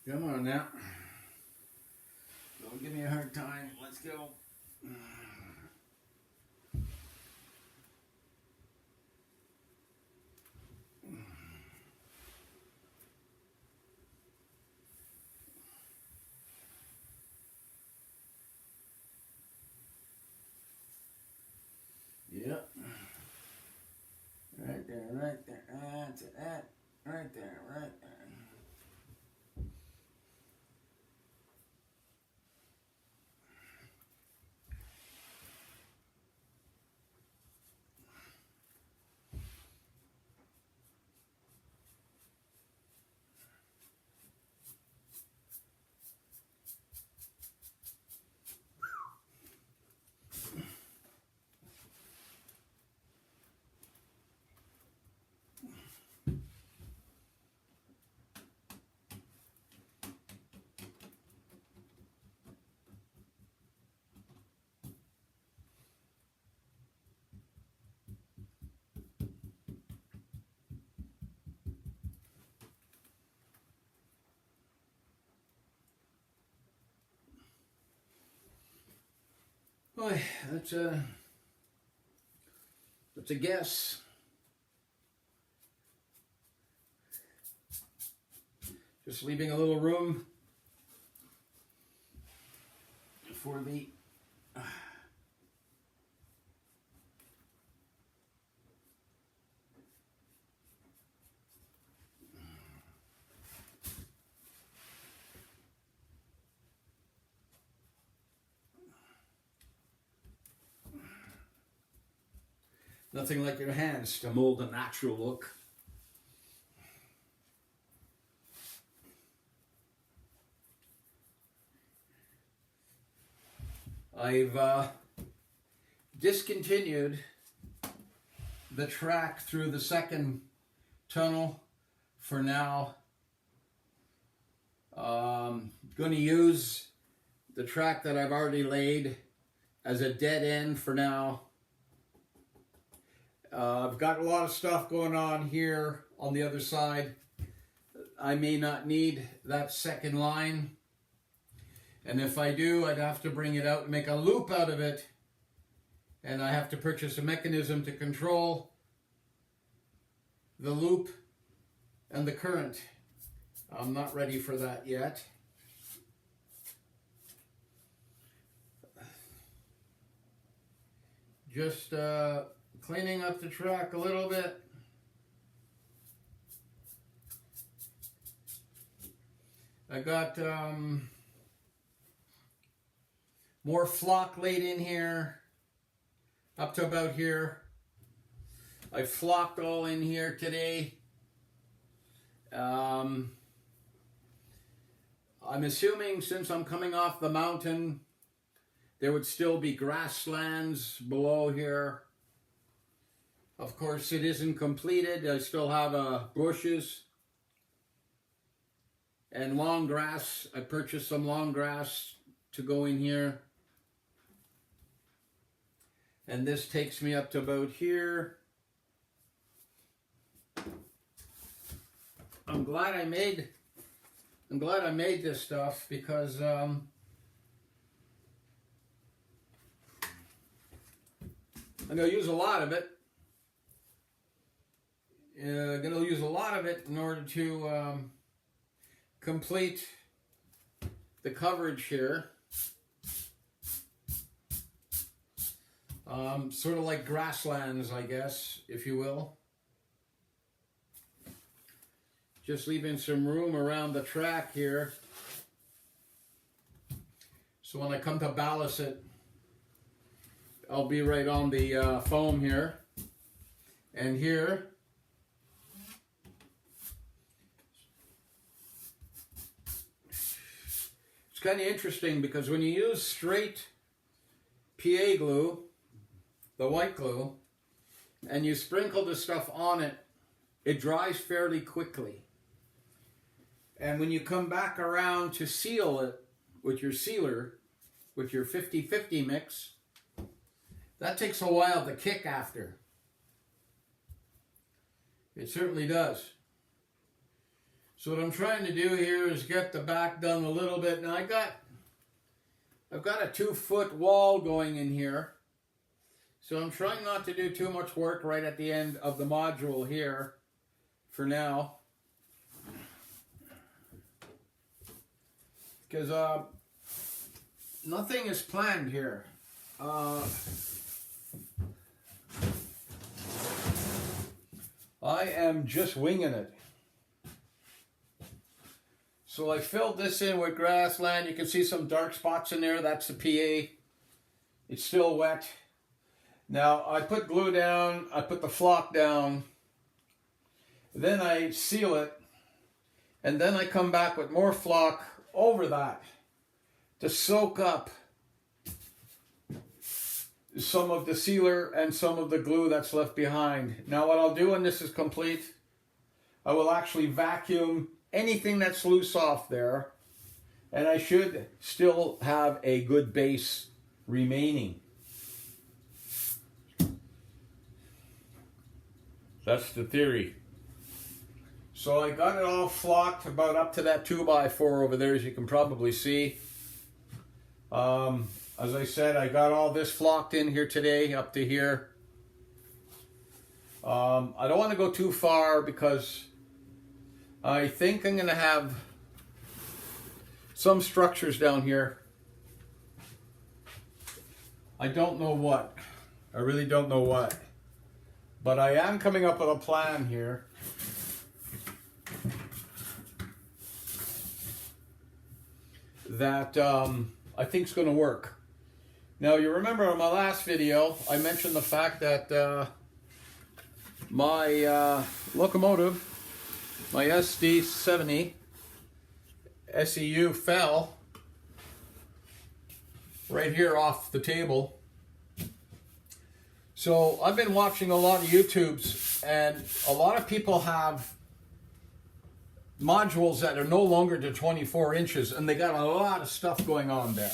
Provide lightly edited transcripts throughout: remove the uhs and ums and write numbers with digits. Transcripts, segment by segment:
Come on now. Don't give me a hard time. Let's go. Yep. Right there, right there. That's it. That. Right there, right there. Boy, that's a guess. Just leaving a little room for the nothing like your hands to mold a natural look. I've discontinued the track through the second tunnel for now. Going to use the track that I've already laid as a dead end for now. I've got a lot of stuff going on here on the other side. I may not need that second line. And if I do, I'd have to bring it out and make a loop out of it. And I have to purchase a mechanism to control the loop and the current. I'm not ready for that yet. Just cleaning up the track a little bit. I got more flock laid in here, up to about here. I flocked all in here today. I'm assuming since I'm coming off the mountain, there would still be grasslands below here. Of course, it isn't completed. I still have bushes and long grass. I purchased some long grass to go in here. And this takes me up to about here. I'm glad I made this stuff because I'm going to use a lot of it. Going to use a lot of it in order to complete the coverage here. Sort of like grasslands, I guess, if you will. Just leaving some room around the track here. So when I come to ballast it, I'll be right on the foam here. And here, it's kind of interesting because when you use straight PA glue, the white glue, and you sprinkle the stuff on it, it dries fairly quickly. And when you come back around to seal it with your sealer, with your 50-50 mix, that takes a while to kick after. It certainly does. So what I'm trying to do here is get the back done a little bit. Now I've got a 2-foot wall going in here. So I'm trying not to do too much work right at the end of the module here for now. Because nothing is planned here. I am just winging it. So I filled this in with grassland. You can see some dark spots in there. That's the PA. It's still wet. Now I put glue down. I put the flock down. Then I seal it. And then I come back with more flock over that to soak up some of the sealer and some of the glue that's left behind. Now what I'll do when this is complete, I will actually vacuum anything that's loose off there, and I should still have a good base remaining. That's the theory. So I got it all flocked about up to that 2x4 over there, as you can probably see. As I said, I got all this flocked in here today, up to here. I don't want to go too far because I think I'm going to have some structures down here. I don't know what. I really don't know what. But I am coming up with a plan here. That I think is going to work. Now you remember in my last video I mentioned the fact that my locomotive, my SD70 SEU, fell right here off the table. So I've been watching a lot of YouTubes, and a lot of people have modules that are no longer to 24 inches, and they got a lot of stuff going on there.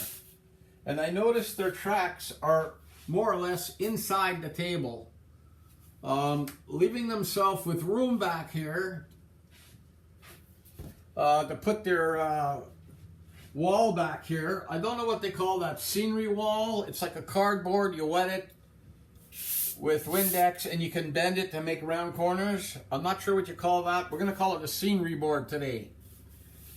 And I noticed their tracks are more or less inside the table, leaving themselves with room back here to put their wall back here. I don't know what they call that, scenery wall. It's like a cardboard, you wet it with Windex and you can bend it to make round corners. I'm not sure what you call that. We're going to call it a scenery board today.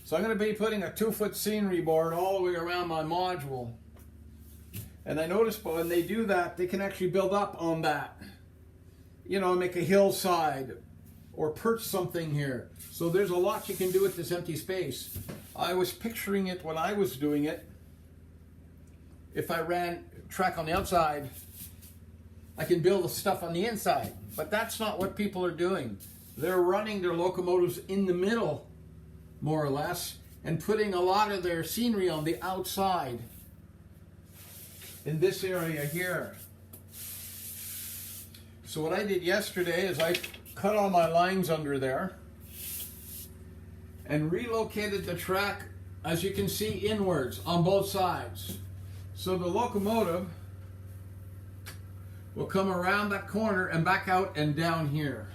So I'm going to be putting a 2-foot scenery board all the way around my module. And I noticed when they do that, they can actually build up on that. You know, make a hillside or perch something here. So there's a lot you can do with this empty space. I was picturing it when I was doing it. If I ran track on the outside, I can build the stuff on the inside. But that's not what people are doing. They're running their locomotives in the middle, more or less, and putting a lot of their scenery on the outside. In this area here. So what I did yesterday is I cut all my lines under there and relocated the track, as you can see, inwards on both sides. So the locomotive will come around that corner and back out and down here.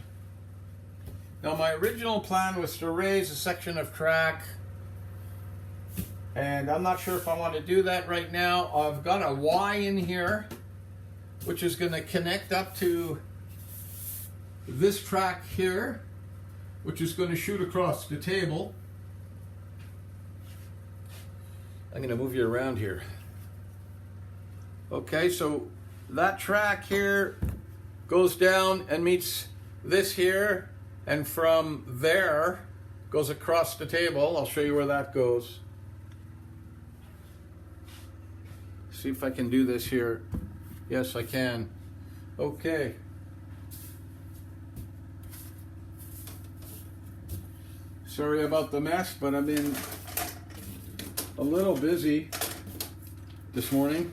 Now my original plan was to raise a section of track, and I'm not sure if I want to do that right now. I've got a Y in here, which is going to connect up to this track here, which is going to shoot across the table. I'm going to move you around here. Okay, so that track here goes down and meets this here, and from there goes across the table. I'll show you where that goes. See if I can do this here. Yes, I can. Okay. Sorry about the mess, but I've been a little busy this morning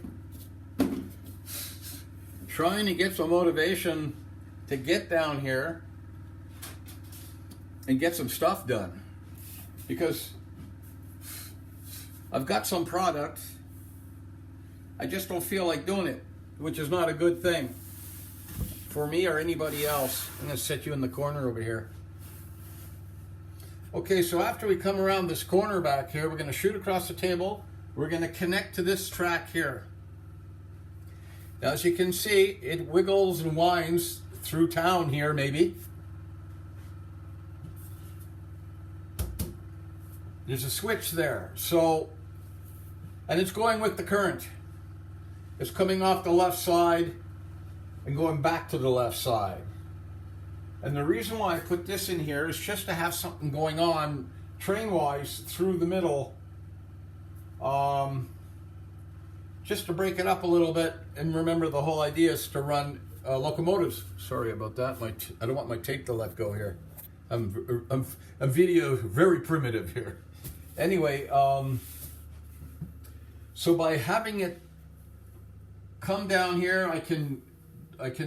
trying to get some motivation to get down here and get some stuff done, because I've got some product. I just don't feel like doing it, which is not a good thing for me or anybody else. I'm going to set you in the corner over here. Okay, so after we come around this corner back here, we're going to shoot across the table. We're going to connect to this track here. Now, as you can see, it wiggles and winds through town here, maybe. There's a switch there. So, and it's going with the current. It's coming off the left side and going back to the left side. And the reason why I put this in here is just to have something going on train-wise through the middle, just to break it up a little bit. And remember, the whole idea is to run locomotives. Sorry about that. I don't want my tape to let go here. I'm video very primitive here. Anyway, so by having it come down here, I can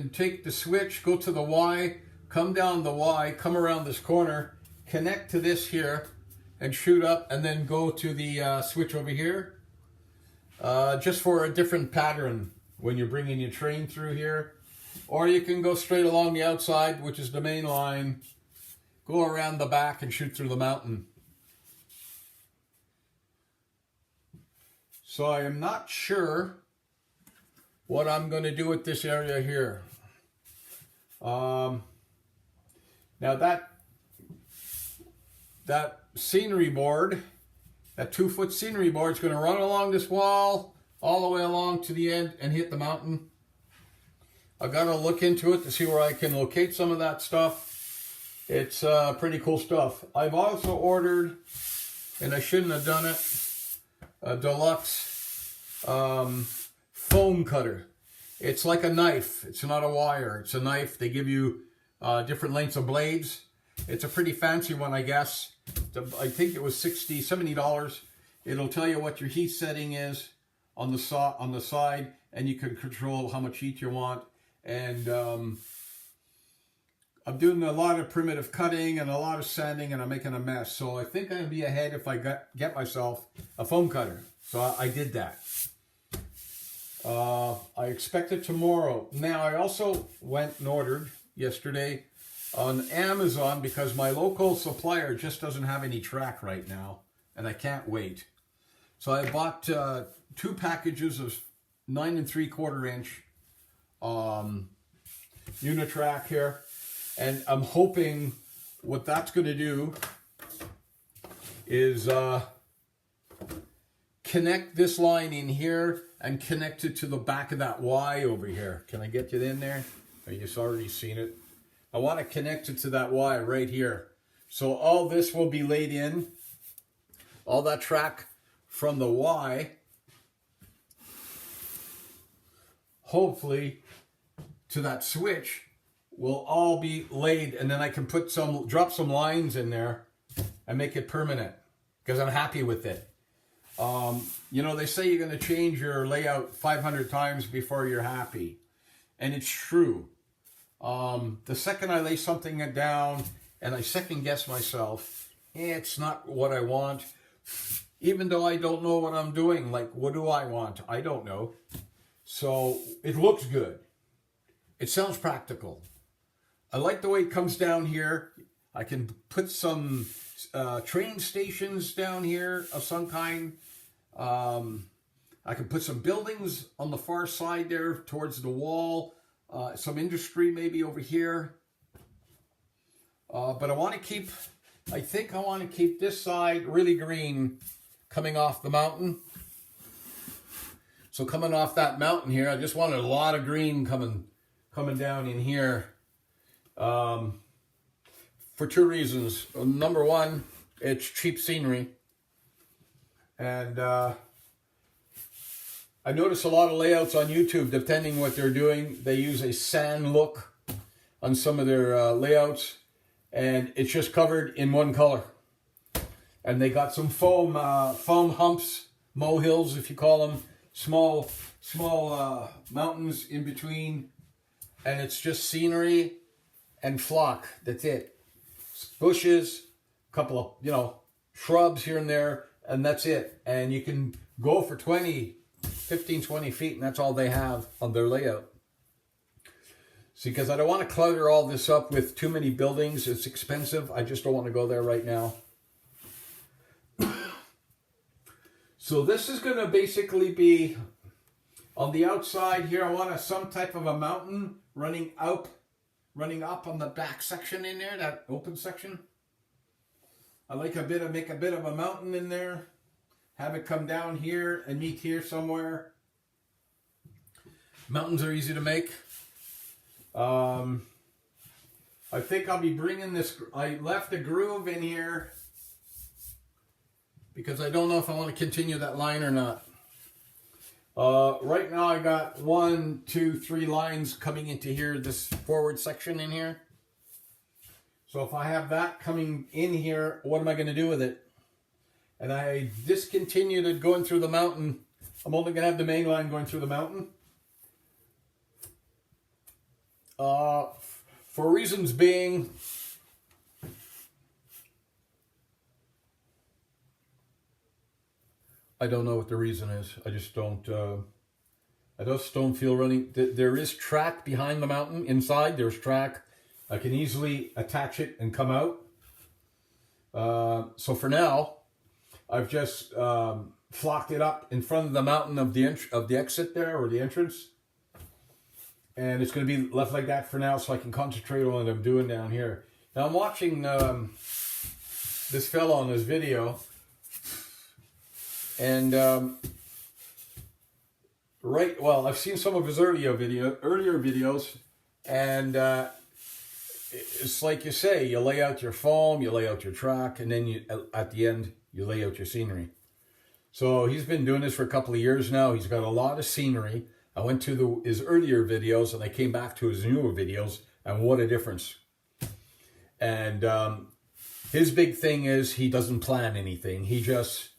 take the switch, go to the Y, come down the Y, come around this corner, connect to this here, and shoot up, and then go to the switch over here, just for a different pattern when you're bringing your train through here. Or you can go straight along the outside, which is the main line, go around the back and shoot through the mountain. So I am not sure what I'm going to do with this area here. Now that scenery board, that 2-foot scenery board is going to run along this wall all the way along to the end and hit the mountain. I've got to look into it to see where I can locate some of that stuff. It's pretty cool stuff. I've also ordered, and I shouldn't have done it, a deluxe foam cutter. It's like a knife. It's not a wire. It's a knife. They give you different lengths of blades. It's a pretty fancy one, I guess. I think it was $60, $70. It'll tell you what your heat setting is on the side, and you can control how much heat you want. And I'm doing a lot of primitive cutting and a lot of sanding, and I'm making a mess. So I think I'm gonna be ahead if I get myself a foam cutter. So I did that. I expect it tomorrow. Now, I also went and ordered yesterday on Amazon because my local supplier just doesn't have any track right now, and I can't wait. So I bought 2 packages of 9 3/4 inch Unitrack here, and I'm hoping what that's going to do is connect this line in here and connect it to the back of that Y over here. Can I get you in there? Oh, you've already seen it. I want to connect it to that Y right here. So all this will be laid in. All that track from the Y, hopefully, to that switch will all be laid, and then I can drop some lines in there and make it permanent because I'm happy with it. You know, they say you're going to change your layout 500 times before you're happy. And it's true. The second I lay something down and I second guess myself, it's not what I want. Even though I don't know what I'm doing, like, what do I want? I don't know. So it looks good. It sounds practical. I like the way it comes down here. I can put some train stations down here of some kind. I can put some buildings on the far side there towards the wall. Some industry maybe over here. But I think I want to keep this side really green coming off the mountain. So coming off that mountain here, I just wanted a lot of green coming down in here. For 2 reasons. Number one, it's cheap scenery. And I notice a lot of layouts on YouTube, depending what they're doing, they use a sand look on some of their layouts, and it's just covered in one color. And they got some foam humps, molehills, if you call them, small mountains in between, and it's just scenery and flock. That's it. Bushes, a couple of, shrubs here and there, and that's it. And you can go for 15, 20 feet, and that's all they have on their layout. See, because I don't want to clutter all this up with too many buildings. It's expensive. I just don't want to go there right now. So this is going to basically be on the outside here. I want some type of a mountain running up on the back section in there, that open section. I like make a bit of a mountain in there. Have it come down here and meet here somewhere. Mountains are easy to make. I think I'll be bringing this. I left a groove in here because I don't know if I want to continue that line or not. Right now I got 1, 2, 3 lines coming into here, this forward section in here. So if I have that coming in here, what am I going to do with it? And I discontinued it going through the mountain. I'm only going to have the main line going through the mountain. For reasons being, I don't know what the reason is. I just don't feel running. There is track behind the mountain. Inside there's track. I can easily attach it and come out. So for now, I've just flocked it up in front of the mountain of the exit there, or the entrance. And it's going to be left like that for now, so I can concentrate on what I'm doing down here. Now I'm watching this fellow on this video. And I've seen some of his earlier videos, and it's like you say, you lay out your foam, you lay out your track, and then at the end you lay out your scenery. So he's been doing this for a couple of years now. He's got a lot of scenery. I went to his earlier videos and I came back to his newer videos, and what a difference. And his big thing is he doesn't plan anything. He just,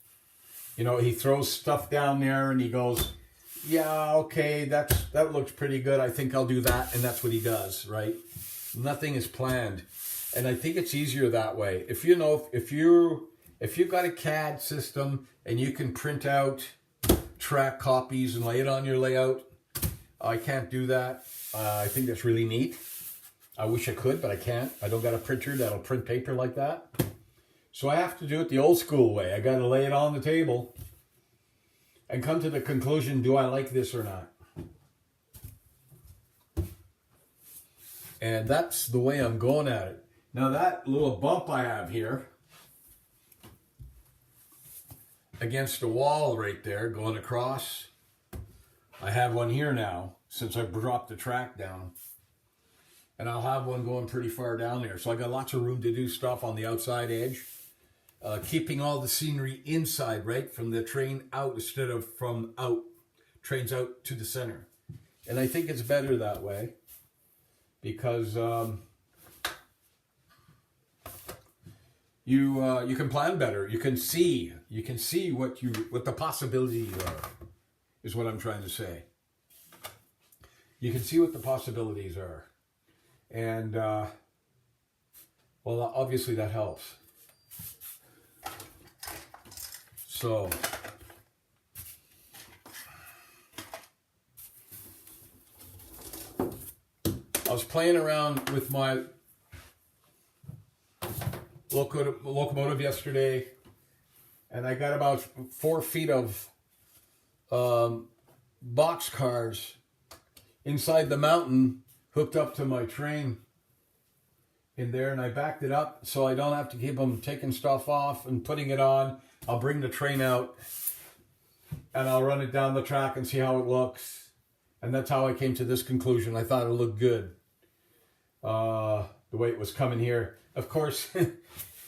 he throws stuff down there and he goes, yeah, okay, that looks pretty good. I think I'll do that. And that's what he does, right? Nothing is planned. And I think it's easier that way. If you've got a CAD system and you can print out track copies and lay it on your layout, I can't do that. I think that's really neat. I wish I could, but I can't. I don't got a printer that'll print paper like that. So I have to do it the old school way. I got to lay it on the table and come to the conclusion, do I like this or not? And that's the way I'm going at it. Now that little bump I have here against the wall right there going across, I have one here now since I dropped the track down. And I'll have one going pretty far down there. So I got lots of room to do stuff on the outside edge. Keeping all the scenery inside, right? From the train out instead of from trains out to the center. And I think it's better that way because you can plan better. You can see what the possibilities are, is what I'm trying to say. You can see what the possibilities are. And, well, obviously that helps. So, I was playing around with my locomotive yesterday, and I got about 4 feet of box cars inside the mountain hooked up to my train in there, and I backed it up so I don't have to keep them taking stuff off and putting it on. I'll bring the train out and I'll run it down the track and see how it looks. And that's how I came to this conclusion. I thought it looked good the way it was coming here. Of course,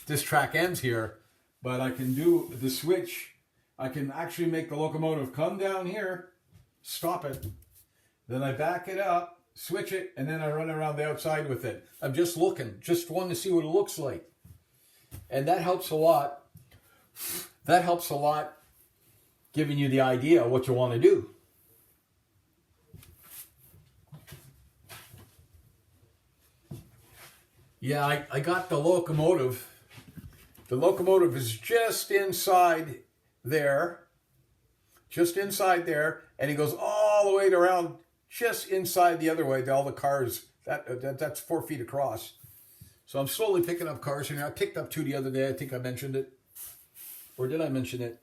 this track ends here, but I can do the switch. I can actually make the locomotive come down here, stop it, then I back it up, switch it, and then I run around the outside with it. I'm just looking, just wanting to see what it looks like. And that helps a lot. That helps a lot giving you the idea of what you want to do. Yeah, I got the locomotive. The locomotive is just inside there. Just inside there. And it goes all the way around just inside the other way to all the cars. That's 4 feet across. So I'm slowly picking up cars here. I picked up 2 the other day. I think I mentioned it. Or did I mention it?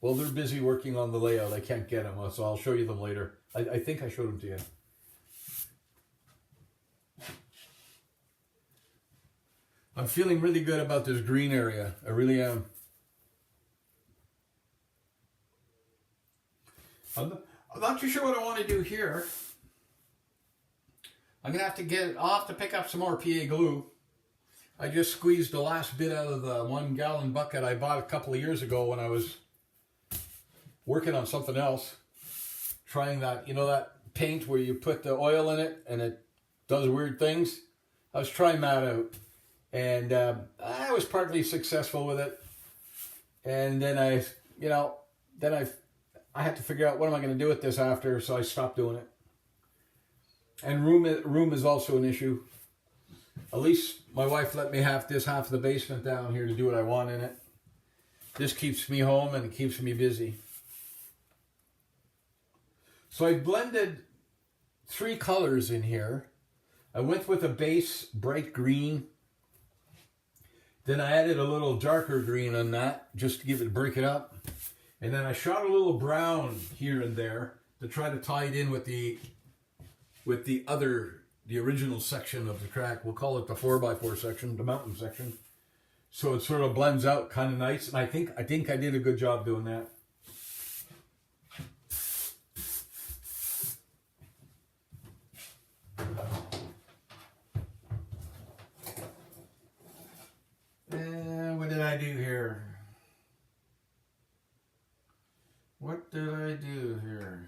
Well, they're busy working on the layout. I can't get them, so I'll show you them later. I think I showed them to you. I'm feeling really good about this green area. I really am. I'm not too sure what I want to do here. I'm going to have to I'll have to pick up some more PA glue. I just squeezed the last bit out of the 1 gallon bucket I bought a couple of years ago when I was working on something else. Trying that, you know, that paint where you put the oil in it and it does weird things. I was trying that out. And I was partly successful with it. And then I had to figure out what am I going to do with this after, so I stopped doing it. And room is also an issue. At least my wife let me have this half of the basement down here to do what I want in it. This keeps me home and it keeps me busy. So I blended 3 colors in here. I went with a base bright green. Then I added a little darker green on that just to break it up. And then I shot a little brown here and there to try to tie it in with the original section of the track. We'll call it the 4x4 section, the mountain section. So it sort of blends out kind of nice. And I think I did a good job doing that. And what did I do here? What did I do here?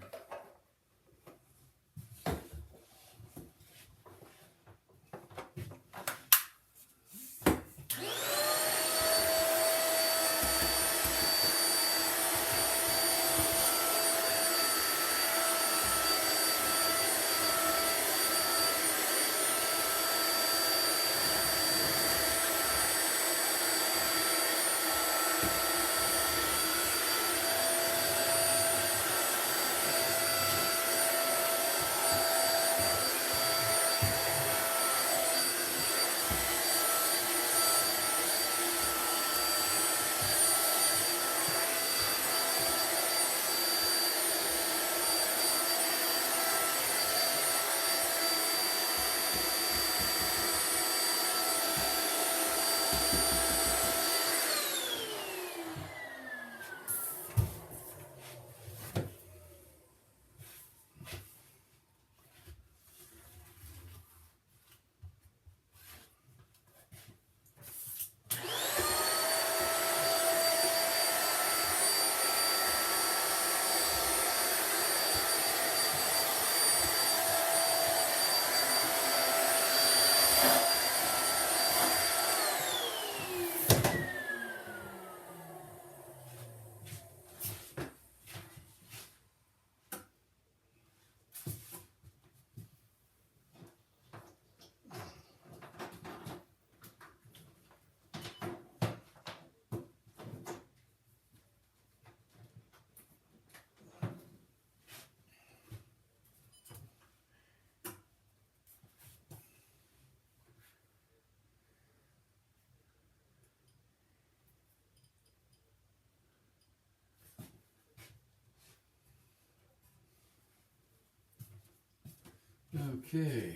Okay.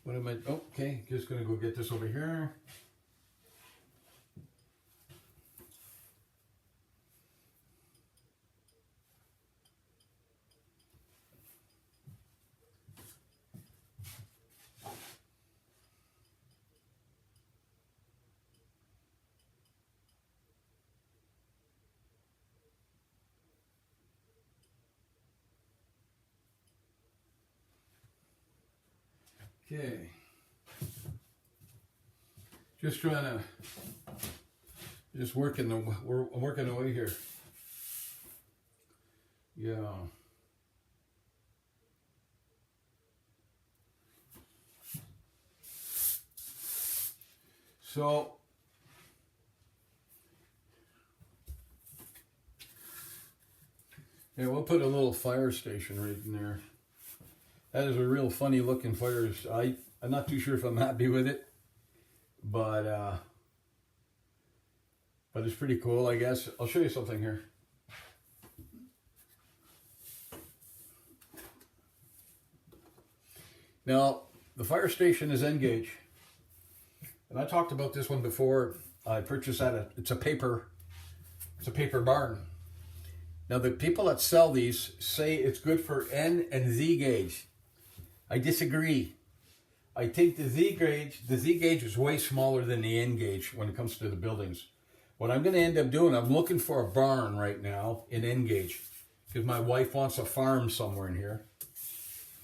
What am I? Okay, just gonna go get this over here. Okay. Just working away here. Yeah. So yeah, we'll put a little fire station right in there. That is a real funny looking fire. I'm not too sure if I'm happy with it, but it's pretty cool, I guess. I'll show you something here. Now, the fire station is N gauge. And I talked about this one before. I purchased it's a paper barn. Now, the people that sell these say it's good for N and Z gauge. I disagree. I think the Z gauge is way smaller than the N gauge when it comes to the buildings. What I'm going to end up doing, I'm looking for a barn right now in N gauge because my wife wants a farm somewhere in here.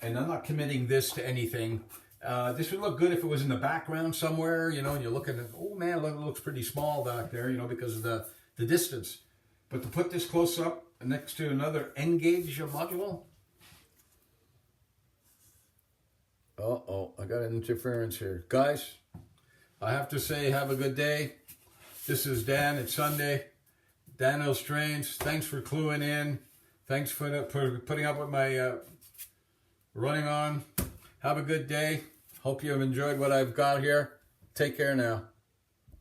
And I'm not committing this to anything. This would look good if it was in the background somewhere, you know, and you're looking at, oh man, it looks pretty small back there, you know, because of the distance. But to put this close up next to another N gauge module, uh-oh, I got an interference here. Guys, I have to say, have a good day. This is Dan. It's Sunday. Dan O'Strains. Thanks for cluing in. Thanks for putting up with my running on. Have a good day. Hope you have enjoyed what I've got here. Take care now.